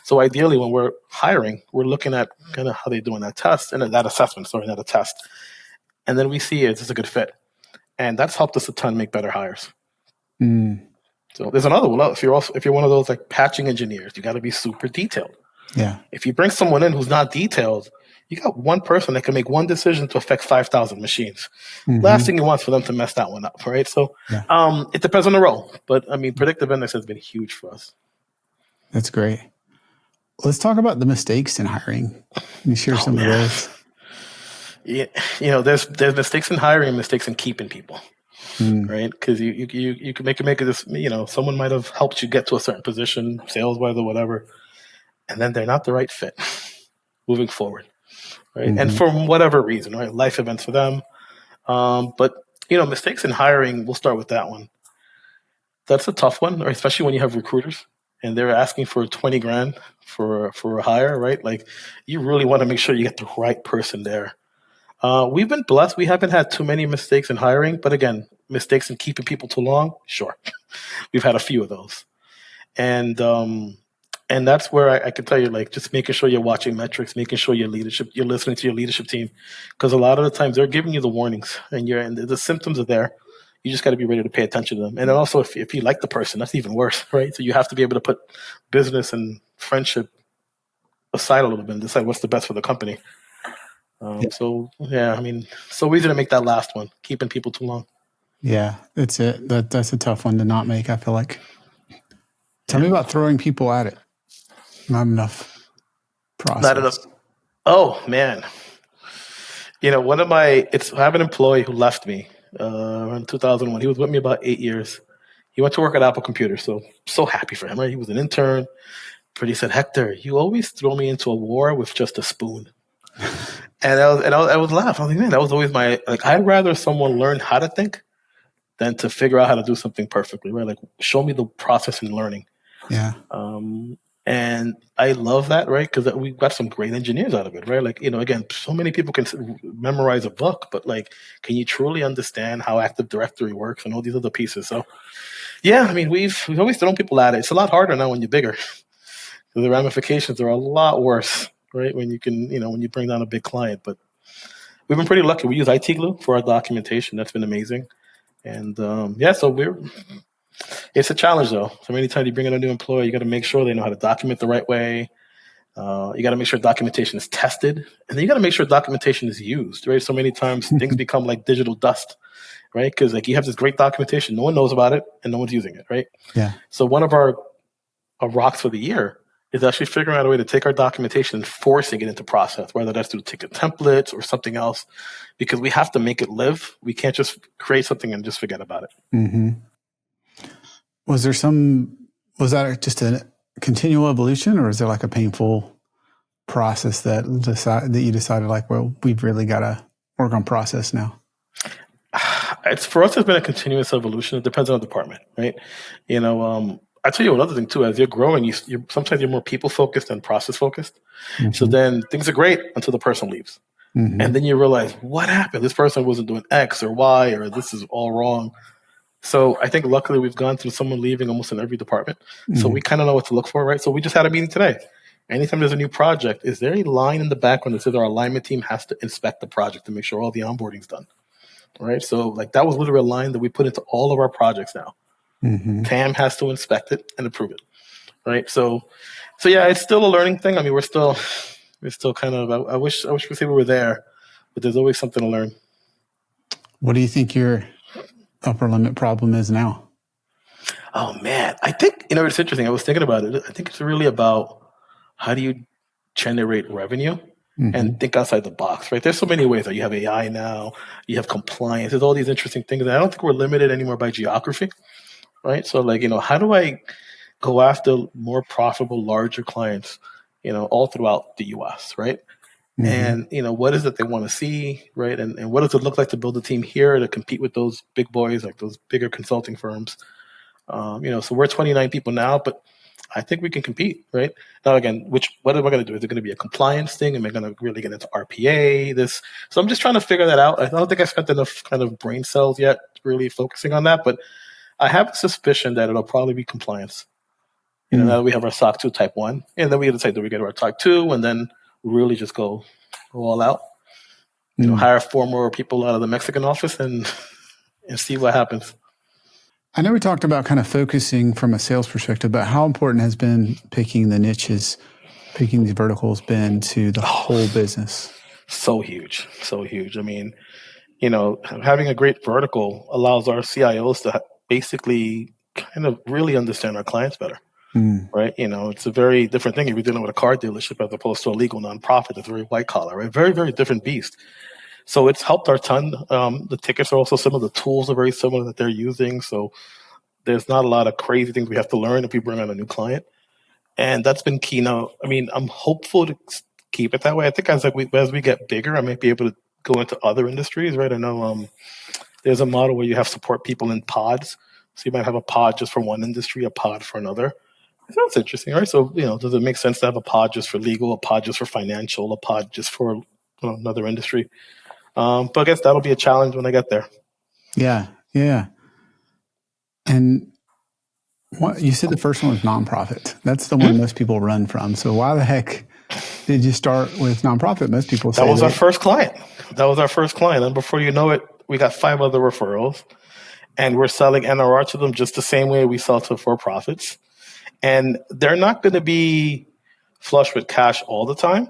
So ideally, when we're hiring, we're looking at kind of how they do in that test and that assessment, sorry, not a test. And then we see is this a good fit? And that's helped us a ton make better hires. So there's another one. If you're one of those like patching engineers, you got to be super detailed. Yeah. If you bring someone in who's not detailed, you got one person that can make one decision to affect 5,000 machines. Last thing you want is for them to mess that one up, right? So it depends on the role. But I mean, predictive index has been huge for us. That's great. Let's talk about the mistakes in hiring. Can you share some of those? Yeah, there's mistakes in hiring and mistakes in keeping people, right? Because you can make this. Someone might have helped you get to a certain position, sales wise or whatever, and then they're not the right fit moving forward, right? And for whatever reason, right? Life events for them. But mistakes in hiring. We'll start with that one. That's a tough one, or especially when you have recruiters and they're asking for 20 grand for a hire, right? Like you really want to make sure you get the right person there. We've been blessed. We haven't had too many mistakes in hiring, but again, mistakes in keeping people too long, sure. We've had a few of those. And that's where I can tell you, like, just making sure you're watching metrics, making sure you're listening to your leadership team, because a lot of the times they're giving you the warnings and the symptoms are there. You just got to be ready to pay attention to them. And then also, if you like the person, that's even worse, right? So you have to be able to put business and friendship aside a little bit and decide what's the best for the company. So easy to make that last one, keeping people too long. Yeah, that's it. That's a tough one to not make, I feel like. Tell me about throwing people at it. Not enough process. Not enough. Oh, man. I have an employee who left me in 2001. He was with me about 8 years. He went to work at Apple Computer, so happy for him, right? He was an intern. But he said, Hector, you always throw me into a war with just a spoon. And I was laughing. I was like, man, that was always I'd rather someone learn how to think than to figure out how to do something perfectly, right? Like, show me the process in learning. Yeah. And I love that, right? Because we've got some great engineers out of it, right? Like, again, so many people can memorize a book, but like, can you truly understand how Active Directory works and all these other pieces? So, yeah, I mean, we've always thrown people at it. It's a lot harder now when you're bigger. The ramifications are a lot worse, right? When you can, when you bring down a big client. But we've been pretty lucky. We use IT Glue for our documentation. That's been amazing. And so it's a challenge though. So many times you bring in a new employee, you got to make sure they know how to document the right way. You got to make sure documentation is tested, and then you got to make sure documentation is used, right? So many times things become like digital dust, right? Because like you have this great documentation, no one knows about it, and no one's using it, right? Yeah. So one of our rocks for the year is actually figuring out a way to take our documentation and forcing it into process, whether that's through ticket templates or something else, because we have to make it live. We can't just create something and just forget about it. Was that just continual evolution, or is there like a painful process that you decided like, well, we've really got to work on process now? It's for us. It's been a continuous evolution. It depends on the department, right? I tell you another thing too. As you're growing, you're sometimes you're more people focused than process focused. So then things are great until the person leaves, and then you realize what happened. This person wasn't doing X or Y, or this is all wrong. So I think luckily we've gone through someone leaving almost in every department, so we kind of know what to look for, right? So we just had a meeting today. Anytime there's a new project, is there a line in the background that says our alignment team has to inspect the project to make sure all the onboarding's done? Right. So like that was literally a line that we put into all of our projects now. TAM has to inspect it and approve it. Right. So yeah, it's still a learning thing. I mean, we're still kind of, I wish we could say we were there, but there's always something to learn. What do you think your upper limit problem is now? Oh man, I think, it's interesting. I was thinking about it. I think it's really about how do you generate revenue and think outside the box, right? There's so many ways. You have AI now, you have compliance. There's all these interesting things. And I don't think we're limited anymore by geography, right? So how do I go after more profitable, larger clients, all throughout the U.S., right? And, what is it they want to see, right? And what does it look like to build a team here to compete with those big boys, like those bigger consulting firms? So we're 29 people now, but I think we can compete, right? Now, again, what am I going to do? Is it going to be a compliance thing? Am I going to really get into RPA? So I'm just trying to figure that out. I don't think I spent enough kind of brain cells yet really focusing on that, but I have a suspicion that it'll probably be compliance. Now that we have our SOC 2 type 1, and then we decide, do we get our type 2, and then really just go all out? Hire 4 more people out of the Mexican office and see what happens. I know we talked about kind of focusing from a sales perspective, but how important has been picking the niches, picking these verticals been to the whole business? So huge. I mean, having a great vertical allows our CIOs to basically kind of really understand our clients better, right? It's a very different thing if you're dealing with a car dealership as opposed to a legal nonprofit that's very white collar, right? Very, very different beast. So it's helped our ton. The tickets are also similar. The tools are very similar that they're using. So there's not a lot of crazy things we have to learn if we bring on a new client. And that's been key. Now, I mean, I'm hopeful to keep it that way. I think as we get bigger, I might be able to go into other industries, right? I know there's a model where you have support people in pods. So you might have a pod just for one industry, a pod for another. That's interesting, right? So, does it make sense to have a pod just for legal, a pod just for financial, a pod just for another industry? But I guess that'll be a challenge when I get there. Yeah. And you said the first one was nonprofit. That's the one most people run from. So why the heck did you start with nonprofit? Most people say that was our first client. And before you know it, we got 5 other referrals. And we're selling NRR to them just the same way we sell to for-profits. And they're not going to be flush with cash all the time.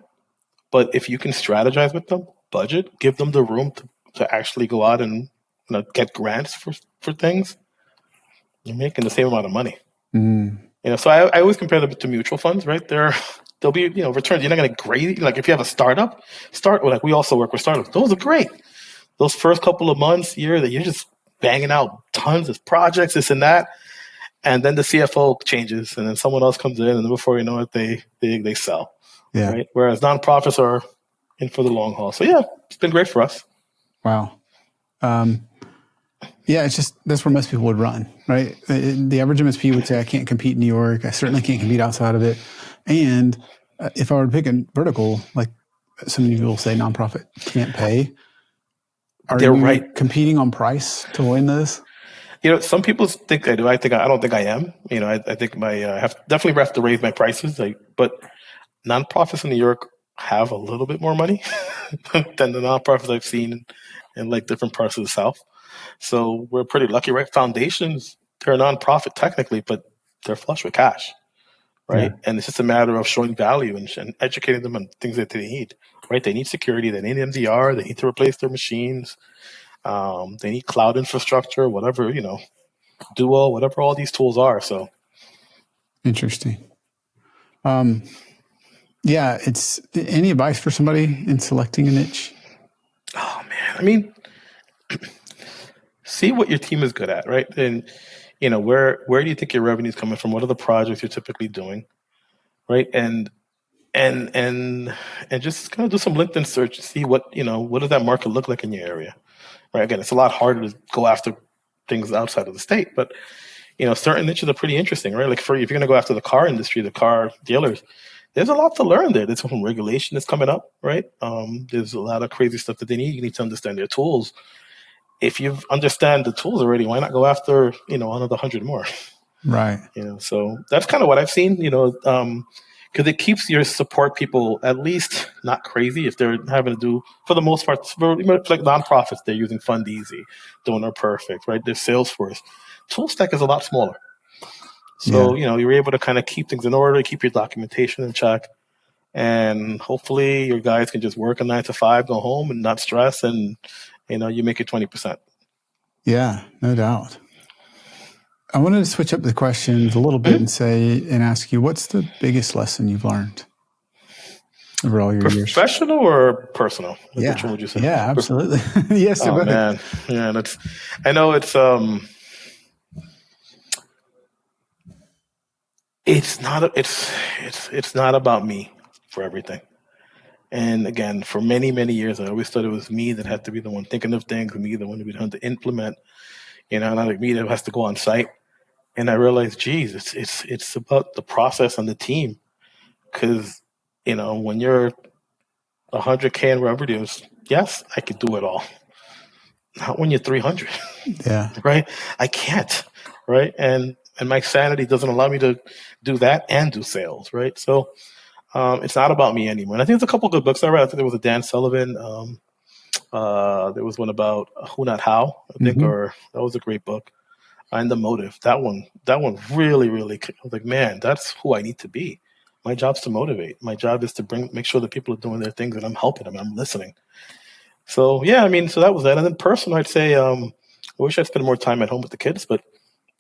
But if you can strategize with them, budget, give them the room to actually go out and get grants for things, you're making the same amount of money. So I always compare them to mutual funds, right? There'll be returns. You're not going to great, like if you have a startup, we also work with startups. Those are great. Those first couple of months, year that you're just banging out tons of projects, this and that, and then the CFO changes, and then someone else comes in, and then before you know it, they sell. Yeah. Right? Whereas nonprofits are in for the long haul. So yeah, it's been great for us. Wow. Yeah, it's just that's where most people would run, right? The average MSP would say, I can't compete in New York. I certainly can't compete outside of it. And if I were to pick a vertical, like some people say nonprofit can't pay. They're right. Competing on price to win this? Some people think I do. I don't think I am. I think I definitely have to raise my prices. But nonprofits in New York have a little bit more money than the nonprofits I've seen in like different parts of the South. So we're pretty lucky, right? Foundations, they're a nonprofit technically, but they're flush with cash, right? Yeah. And it's just a matter of showing value and educating them on things that they need, right? They need security, they need MDR, they need to replace their machines, they need cloud infrastructure, whatever, Duo, whatever all these tools are. So interesting. Yeah, it's any advice for somebody in selecting a niche? Oh man, I mean, see what your team is good at, right? And where do you think your revenue is coming from? What are the projects you're typically doing? right? And just kind of do some LinkedIn search to see what does that market look like in your area, right? Again, it's a lot harder to go after things outside of the state, but certain niches are pretty interesting, right? Like if you're going to go after the car industry, the car dealers, there's a lot to learn there. There's some regulation that's coming up, right? There's a lot of crazy stuff that they need. You need to understand their tools. If you understand the tools already, why not go after another 100 more? Right. So that's kind of what I've seen. Because it keeps your support people at least not crazy if they're having to do, for the most part, like nonprofits, they're using Fund Easy, Donor Perfect, right? Their Salesforce tool stack is a lot smaller. So, you're able to kind of keep things in order, keep your documentation in check, and hopefully your guys can just work a 9 to 5, go home and not stress, and, you make it 20%. Yeah, no doubt. I wanted to switch up the questions a little bit and ask you, what's the biggest lesson you've learned over all your years? Professional or personal? Yeah. Which one would you say? Yeah, absolutely. Yes. Oh, man. Yeah, I know it's not about me for everything. And again, for many, many years, I always thought it was me that had to be the one thinking of things, me the one to be the one to implement, not like me that has to go on site. And I realized, geez, it's about the process and the team. Because, when you're 100K in revenues, yes, I could do it all. Not when you're 300. Yeah. Right? I can't. Right? And my sanity doesn't allow me to do that and do sales. Right? So it's not about me anymore. And I think there's a couple good books I read. I think there was a Dan Sullivan. There was one about Who Not How, I think, or that was a great book. And The Motive. That one really, really, I was like, man, that's who I need to be. My job's to motivate. My job is to make sure that people are doing their things and I'm helping them. I'm listening. So yeah, so that was that. And then personal, I'd say I wish I'd spend more time at home with the kids, but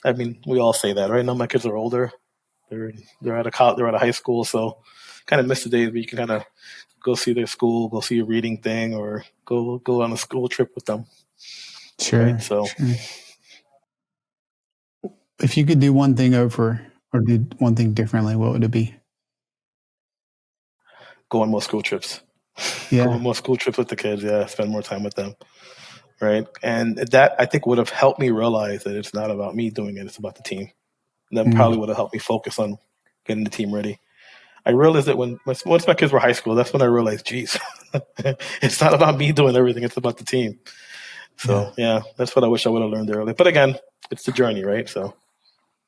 we all say that, right? Now my kids are older. They're out of high school, so kind of miss the days where you can kind of go see their school, go see a reading thing, or go on a school trip with them. Sure. Right? So sure. If you could do one thing over or do one thing differently, what would it be? Go on more school trips. Yeah. Go on more school trips with the kids. Yeah, spend more time with them. Right. And that I think would have helped me realize that it's not about me doing it, it's about the team. And that probably would have helped me focus on getting the team ready. I realized that once my kids were high school, that's when I realized, geez, it's not about me doing everything, it's about the team. So yeah, that's what I wish I would have learned early. But again, it's the journey, right? So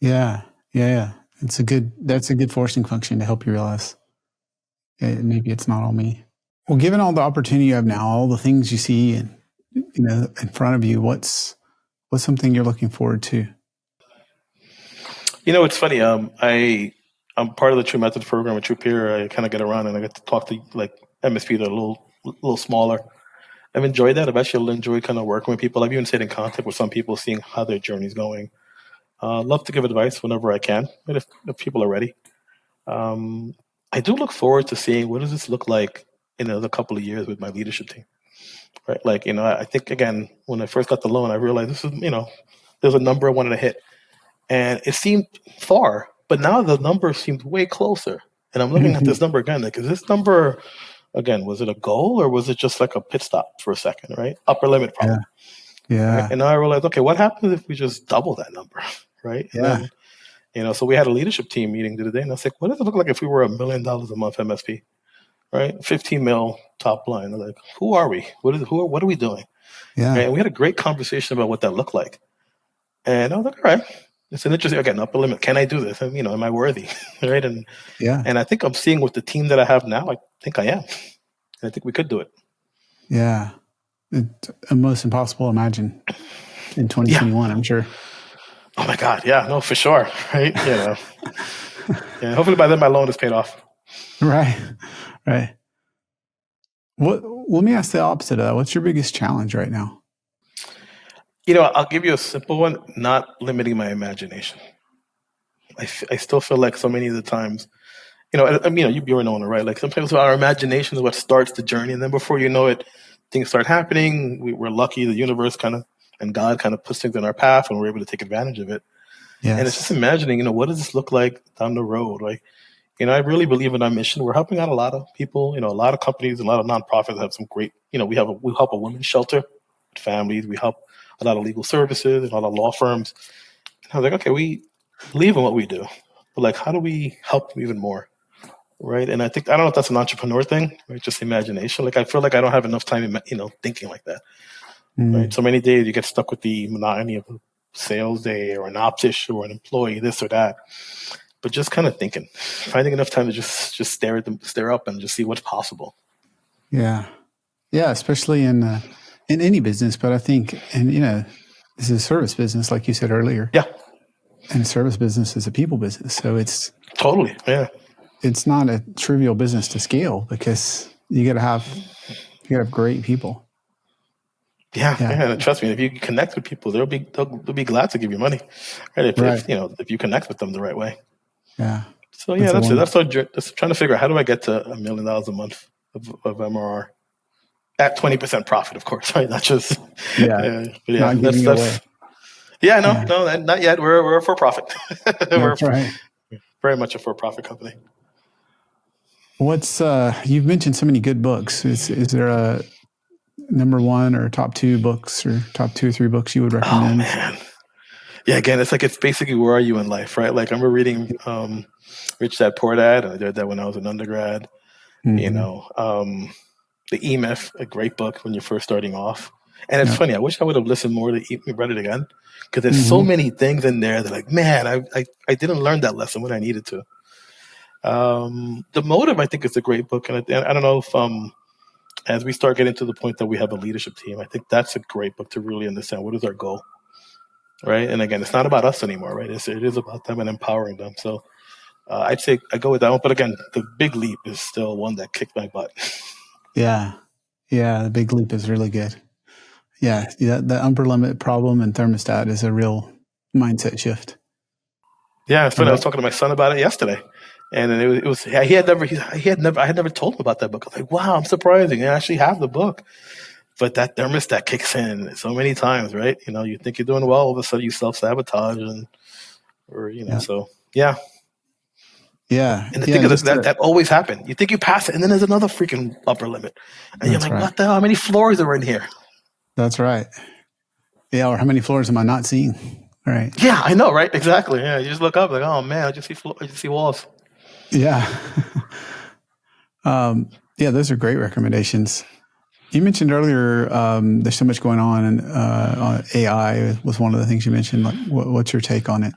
yeah. That's a good forcing function to help you realize maybe it's not all me. Well, given all the opportunity you have now, all the things you see and in front of you, what's something you're looking forward to? It's funny. I'm part of the True Methods program at True Peer. I kind of get around and I get to talk to like MSP that are a little smaller. I've enjoyed that. I've actually enjoyed kind of working with people. I've even stayed in contact with some people, seeing how their journey's going. Love to give advice whenever I can, and if people are ready. I do look forward to seeing what does this look like in another couple of years with my leadership team. Right? Like, I think again, when I first got the loan, I realized this is, there's a number I wanted to hit. And it seemed far, but now the number seems way closer. And I'm looking at this number again, like, is this number, again, was it a goal or was it just like a pit stop for a second, right? Upper limit problem. Yeah. Right? And now I realized, okay, what happens if we just double that number, right? And then, so we had a leadership team meeting the other day, and I was like, what does it look like if we were $1 million a month MSP, right? 15 mil top line. They're like, who are we? What are we doing? Yeah. Right? And we had a great conversation about what that looked like. And I was like, all right. It's an interesting, again, upper limit. Can I do this? And, am I worthy? Right. And I think I'm seeing with the team that I have now, I think I am. And I think we could do it. Yeah. It's almost impossible to imagine in 2021, I'm sure. Oh my God. Yeah, no, for sure. Right. Yeah. Hopefully by then my loan is paid off. Right. Let me ask the opposite of that. What's your biggest challenge right now? I'll give you a simple one, not limiting my imagination. I still feel like so many of the times, you're an owner, right? Like sometimes our imagination is what starts the journey. And then before you know it, things start happening. We're lucky. The universe and God kind of puts things in our path and we're able to take advantage of it. Yes. And it's just imagining, what does this look like down the road? Like, I really believe in our mission. We're helping out a lot of people, a lot of companies, a lot of nonprofits have some great, we help a women's shelter, families. We help a lot of legal services, a lot of law firms. And I was like, okay, we believe in what we do, but like, how do we help them even more? Right. And I don't know if that's an entrepreneur thing, right? Just imagination. Like, I feel like I don't have enough time, thinking like that. Right. So many days you get stuck with the monotony of a sales day or an ops issue or an employee, this or that. But just kind of thinking, finding enough time to just stare up and just see what's possible. Yeah. Yeah. Especially in any business, but I think, and this is a service business, like you said earlier. Yeah. And a service business is a people business. So it's totally, yeah. It's not a trivial business to scale because you got to have great people. Yeah. And trust me, if you connect with people, they'll be glad to give you money, right? If you connect with them the right way. Yeah. So yeah, that's it. That's trying to figure out how do I get to $1 million a month of MRR at 20% profit, of course, right? Not just not giving away. Yeah, no, not yet. We're a for-profit. We're right. Very much a for-profit company. What's you've mentioned so many good books. Is there a number one or top two books or top 2 or 3 books you would recommend? Oh man, yeah. Again, it's basically where are you in life, right? Like I'm reading Rich Dad Poor Dad, and I did that when I was an undergrad. Mm-hmm. The E-Myth, a great book when you're first starting off. And it's funny. I wish I would have listened more to read it again because there's so many things in there that like, man, I didn't learn that lesson when I needed to. The Motive, I think, is a great book, and I don't know if as we start getting to the point that we have a leadership team, I think that's a great book to really understand what is our goal, right? And again, it's not about us anymore, right? It is about them and empowering them. So I'd say I go with that one. But again, The Big Leap is still one that kicked my butt. Yeah, The Big Leap is really good. Yeah, the upper limit problem and thermostat is a real mindset shift. Yeah, it's funny. I was talking to my son about it yesterday, and it was I had never told him about that book. I was like, wow, I'm surprised I actually have the book. But that thermostat kicks in so many times, right? You think you're doing well, all of a sudden you self-sabotage, so yeah. Yeah. And the thing is that always happens. You think you pass it, and then there's another freaking upper limit. And you're like, what the hell? How many floors are in here? That's right. Yeah, or how many floors am I not seeing? Right. Yeah, I know, right? Exactly. Yeah, you just look up like, oh man, I just see walls. Yeah. Those are great recommendations. You mentioned earlier there's so much going on, and AI was one of the things you mentioned. Like, what's your take on it?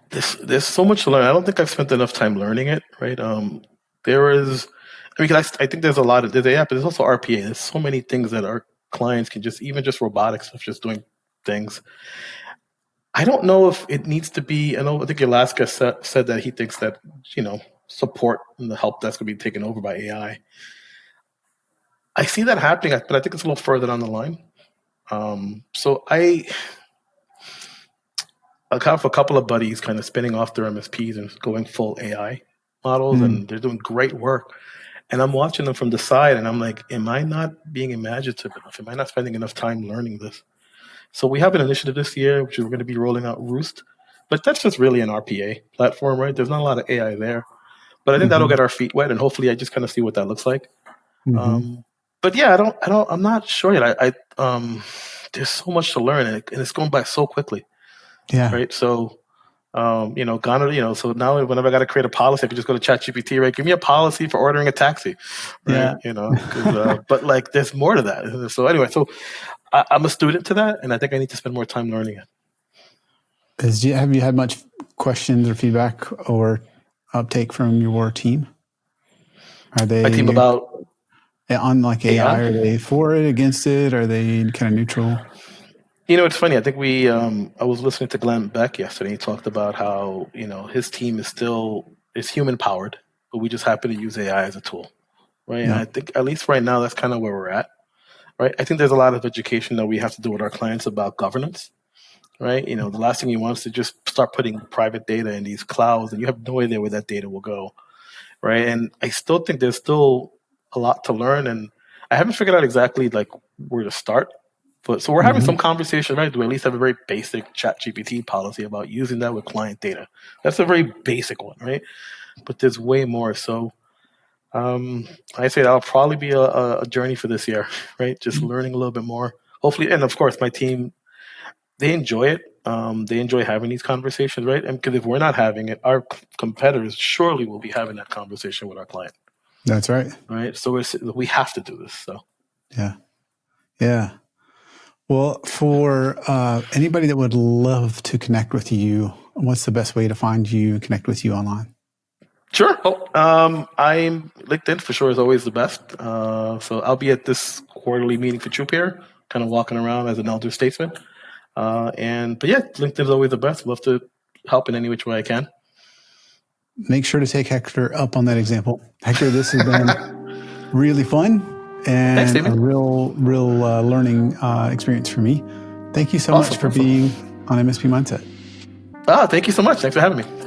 There's so much to learn. I don't think I've spent enough time learning it. Right? I think there's a lot of there's AI, but there's also RPA. There's so many things that our clients can even just robotics stuff, just doing things. I don't know if it needs to be. I think Alaska said that he thinks that support and the help desk will be taken over by AI. I see that happening, but I think it's a little further down the line. So I have a couple of buddies kind of spinning off their MSPs and going full AI models, and they're doing great work. And I'm watching them from the side, and I'm like, am I not being imaginative enough? Am I not spending enough time learning this? So we have an initiative this year, which we're going to be rolling out Roost. But that's just really an RPA platform, right? There's not a lot of AI there. But I think that'll get our feet wet, and hopefully I just kind of see what that looks like. But yeah, I'm not sure yet. There's so much to learn, and it's going by so quickly. Yeah. Right. So, so now whenever I got to create a policy, I can just go to ChatGPT, right? Give me a policy for ordering a taxi, right? Yeah. But like, there's more to that. So anyway, I'm a student to that, and I think I need to spend more time learning it. Have you had much questions or feedback or uptake from your team? Are they my team about on like AI? Are they for it, against it? Are they kind of neutral? It's funny. I think I was listening to Glenn Beck yesterday. He talked about how, his team is human powered, but we just happen to use AI as a tool. Right. Yeah. And I think at least right now, that's kind of where we're at. Right. I think there's a lot of education that we have to do with our clients about governance. Right. The last thing you want is to just start putting private data in these clouds, and you have no idea where that data will go. Right. And I still think there's still a lot to learn, and I haven't figured out exactly like where to start. So we're having some conversation, right? Do we at least have a very basic ChatGPT policy about using that with client data? That's a very basic one, right? but there's way more. So I say that'll probably be a journey for this year, right? Just learning a little bit more. Hopefully, and of course, my team, they enjoy it. They enjoy having these conversations, right? And because if we're not having it, our competitors surely will be having that conversation with our client. That's right. Right. So we have to do this. So yeah. Yeah. Well, for anybody that would love to connect with you, what's the best way to find you and connect with you online? Sure. I'm LinkedIn for sure is always the best. So I'll be at this quarterly meeting for Troop here, kind of walking around as an elder statesman. But yeah, LinkedIn is always the best. Love to help in any which way I can. Make sure to take Hector up on that example. Hector, this has been really fun and Thanks, a real learning experience for me. Thank you so much for being on MSP Mindset. Thank you so much. Thanks for having me.